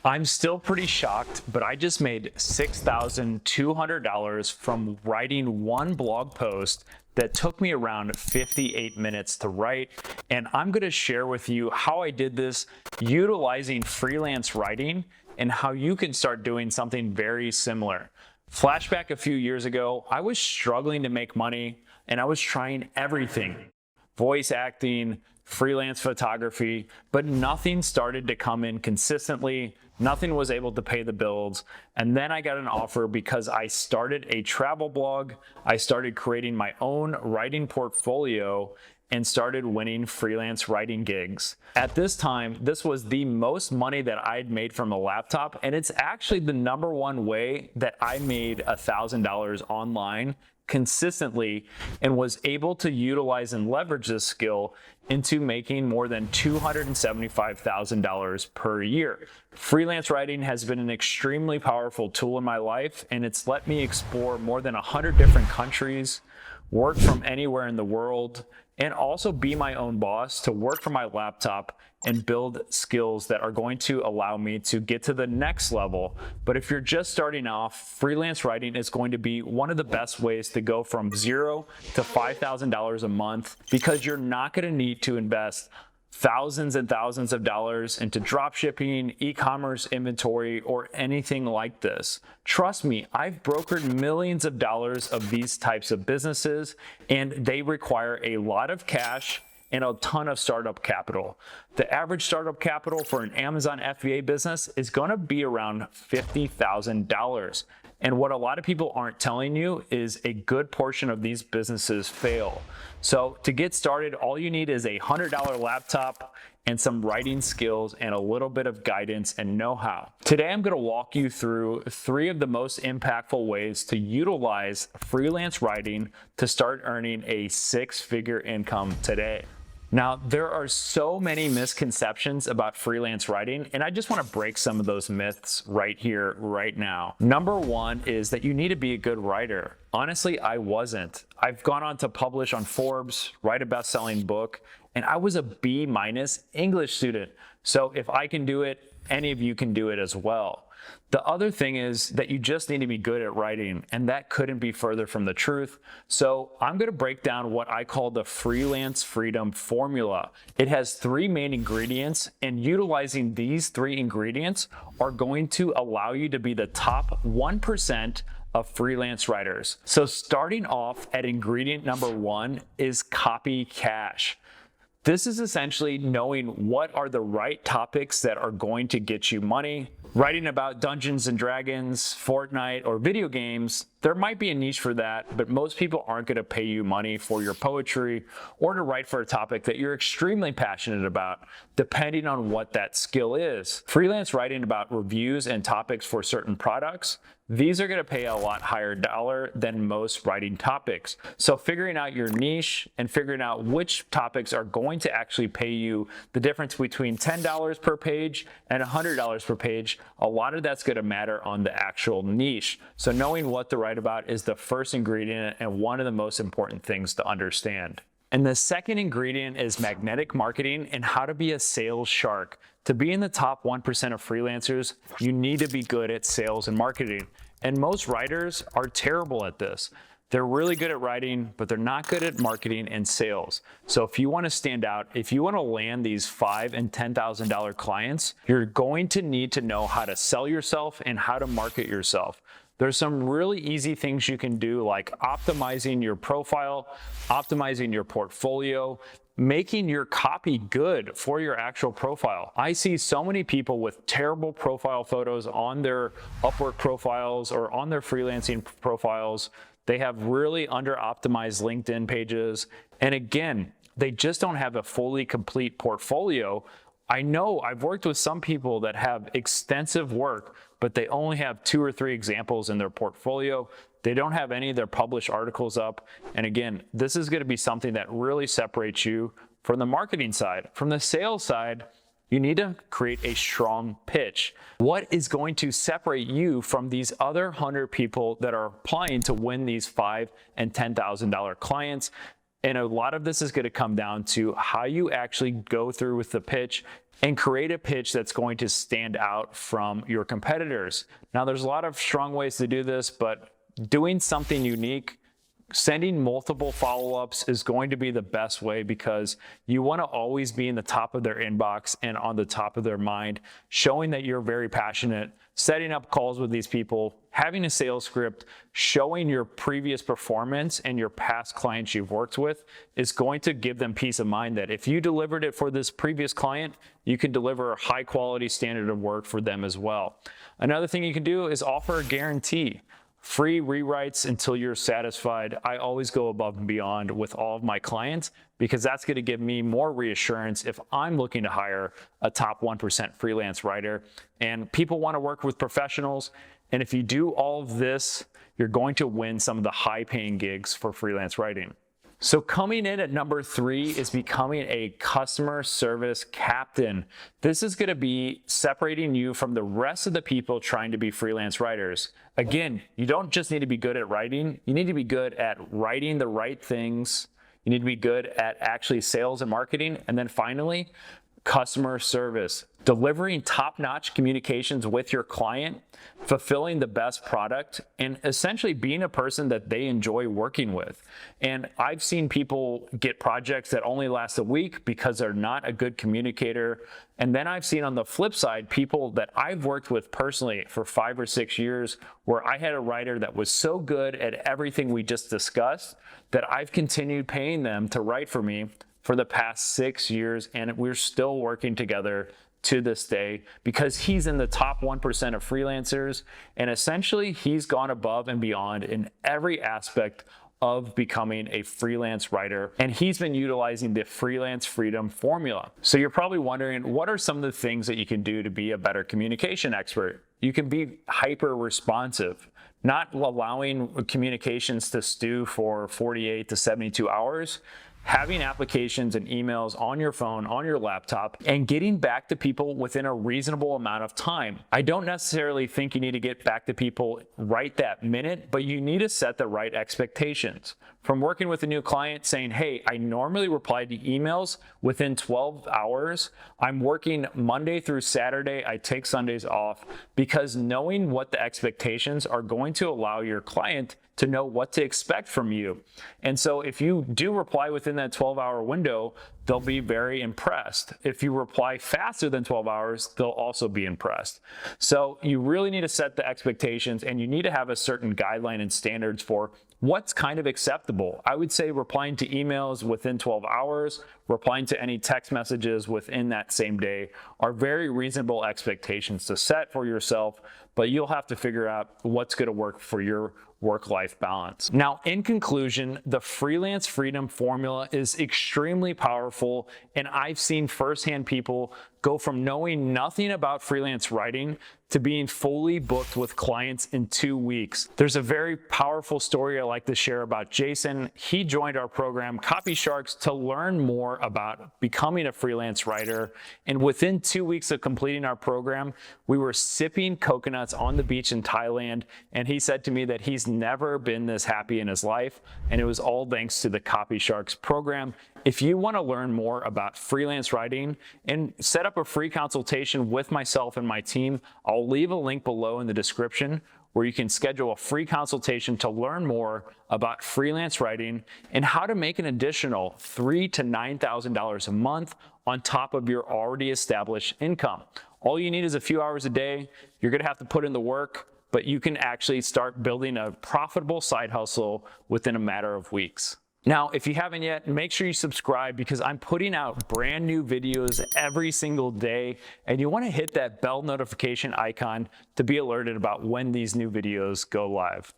I'm still pretty shocked, but I just made $6,200 from writing one blog post that took me around 58 minutes to write. And I'm going to share with you how I did this utilizing freelance writing and how you can start doing something very similar. Flashback a few years ago, I was struggling to make money and I was trying everything. Voice acting, freelance photography, but nothing started to come in consistently. Nothing was able to pay the bills. And then I got an offer because I started a travel blog. I started creating my own writing portfolio and started winning freelance writing gigs. At this time, this was the most money that I'd made from a laptop, and it's actually the #1 way that I made $1,000 online consistently and was able to utilize and leverage this skill into making more than $275,000 per year. Freelance writing has been an extremely powerful tool in my life, and it's let me explore more than 100 different countries, work from anywhere in the world, and also be my own boss to work from my laptop and build skills that are going to allow me to get to the next level. But if you're just starting off, freelance writing is going to be one of the best ways to go from $0 to $5,000 a month, because you're not going to need to invest thousands and thousands of dollars into drop shipping, e-commerce inventory, or anything like this. Trust me, I've brokered millions of dollars of these types of businesses, and they require a lot of cash and a ton of startup capital. The average startup capital for an Amazon FBA business is gonna be around $50,000. And what a lot of people aren't telling you is a good portion of these businesses fail. So to get started, all you need is a $100 laptop and some writing skills and a little bit of guidance and know-how. Today, I'm gonna walk you through 3 of the most impactful ways to utilize freelance writing to start earning a 6-figure income today. Now, there are so many misconceptions about freelance writing, and I just want to break some of those myths right here, right now. #1 is that you need to be a good writer. Honestly, I wasn't. I've gone on to publish on Forbes, write a best-selling book, and I was a B- English student. So if I can do it, any of you can do it as well. The other thing is that you just need to be good at writing, and that couldn't be further from the truth. So I'm going to break down what I call the freelance freedom formula. It has 3 main ingredients, and utilizing these 3 ingredients are going to allow you to be the top 1% of freelance writers. So starting off at ingredient #1 is copy cash. This is essentially knowing what are the right topics that are going to get you money. Writing about Dungeons and Dragons, Fortnite, or video games, there might be a niche for that, but most people aren't going to pay you money for your poetry or to write for a topic that you're extremely passionate about, depending on what that skill is. Freelance writing about reviews and topics for certain products, these are going to pay a lot higher dollar than most writing topics. So figuring out your niche and figuring out which topics are going to actually pay you the difference between $10 per page and $100 per page, a lot of that's going to matter on the actual niche. So knowing what to write about is the first ingredient and one of the most important things to understand. And the second ingredient is magnetic marketing and how to be a sales shark. To be in the top 1% of freelancers, you need to be good at sales and marketing. And most writers are terrible at this. They're really good at writing, but they're not good at marketing and sales. So if you want to stand out, if you want to land these $5,000 and $10,000 clients, you're going to need to know how to sell yourself and how to market yourself. There's some really easy things you can do, like optimizing your profile, optimizing your portfolio, making your copy good for your actual profile. I see so many people with terrible profile photos on their Upwork profiles or on their freelancing profiles. They have really under-optimized LinkedIn pages. And again, they just don't have a fully complete portfolio. I know I've worked with some people that have extensive work, but they only have 2 or 3 examples in their portfolio. They don't have any of their published articles up. And again, this is going to be something that really separates you from the marketing side. From the sales side, you need to create a strong pitch. What is going to separate you from these other 100 people that are applying to win these $5,000 and $10,000 clients? And a lot of this is going to come down to how you actually go through with the pitch and create a pitch that's going to stand out from your competitors. Now, there's a lot of strong ways to do this, but doing something unique, sending multiple follow-ups is going to be the best way, because you want to always be in the top of their inbox and on the top of their mind, showing that you're very passionate, setting up calls with these people, having a sales script, showing your previous performance and your past clients you've worked with is going to give them peace of mind that if you delivered it for this previous client, you can deliver a high quality standard of work for them as well. Another thing you can do is offer a guarantee. Free rewrites until you're satisfied. I always go above and beyond with all of my clients, because that's going to give me more reassurance if I'm looking to hire a top 1% freelance writer. And people want to work with professionals. And if you do all of this, you're going to win some of the high paying gigs for freelance writing. So coming in at number 3 is becoming a customer service captain. This is going to be separating you from the rest of the people trying to be freelance writers. Again, you don't just need to be good at writing. You need to be good at writing the right things. You need to be good at actually sales and marketing. And then finally, customer service, delivering top-notch communications with your client, fulfilling the best product, and essentially being a person that they enjoy working with. And I've seen people get projects that only last a week because they're not a good communicator. And then I've seen on the flip side, people that I've worked with personally for 5 or 6 years, where I had a writer that was so good at everything we just discussed that I've continued paying them to write for me for the past 6 years, and we're still working together to this day because he's in the top 1% of freelancers, and essentially he's gone above and beyond in every aspect of becoming a freelance writer, and he's been utilizing the freelance freedom formula. So you're probably wondering, what are some of the things that you can do to be a better communication expert? You can be hyper responsive, not allowing communications to stew for 48 to 72 hours. Having applications and emails on your phone, on your laptop, and getting back to people within a reasonable amount of time. I don't necessarily think you need to get back to people right that minute, but you need to set the right expectations. From working with a new client saying, hey, I normally reply to emails within 12 hours. I'm working Monday through Saturday. I take Sundays off, because knowing what the expectations are going to allow your client to know what to expect from you. And so if you do reply within that 12-hour window, they'll be very impressed. If you reply faster than 12 hours, they'll also be impressed. So you really need to set the expectations, and you need to have a certain guideline and standards for what's kind of acceptable. I would say replying to emails within 12 hours, replying to any text messages within that same day are very reasonable expectations to set for yourself, but you'll have to figure out what's going to work for your work-life balance. Now, in conclusion, the freelance freedom formula is extremely powerful, and I've seen firsthand people go from knowing nothing about freelance writing to being fully booked with clients in 2 weeks. There's a very powerful story I like to share about Jason. He joined our program, Copy Sharks, to learn more about becoming a freelance writer. And within 2 weeks of completing our program, we were sipping coconuts on the beach in Thailand. And he said to me that he's never been this happy in his life. And it was all thanks to the Copy Sharks program. If you want to learn more about freelance writing and set up a free consultation with myself and my team, I'll leave a link below in the description where you can schedule a free consultation to learn more about freelance writing and how to make an additional $3,000 to $9,000 a month on top of your already established income. All you need is a few hours a day. You're going to have to put in the work, but you can actually start building a profitable side hustle within a matter of weeks. Now, if you haven't yet, make sure you subscribe, because I'm putting out brand new videos every single day, and you want to hit that bell notification icon to be alerted about when these new videos go live.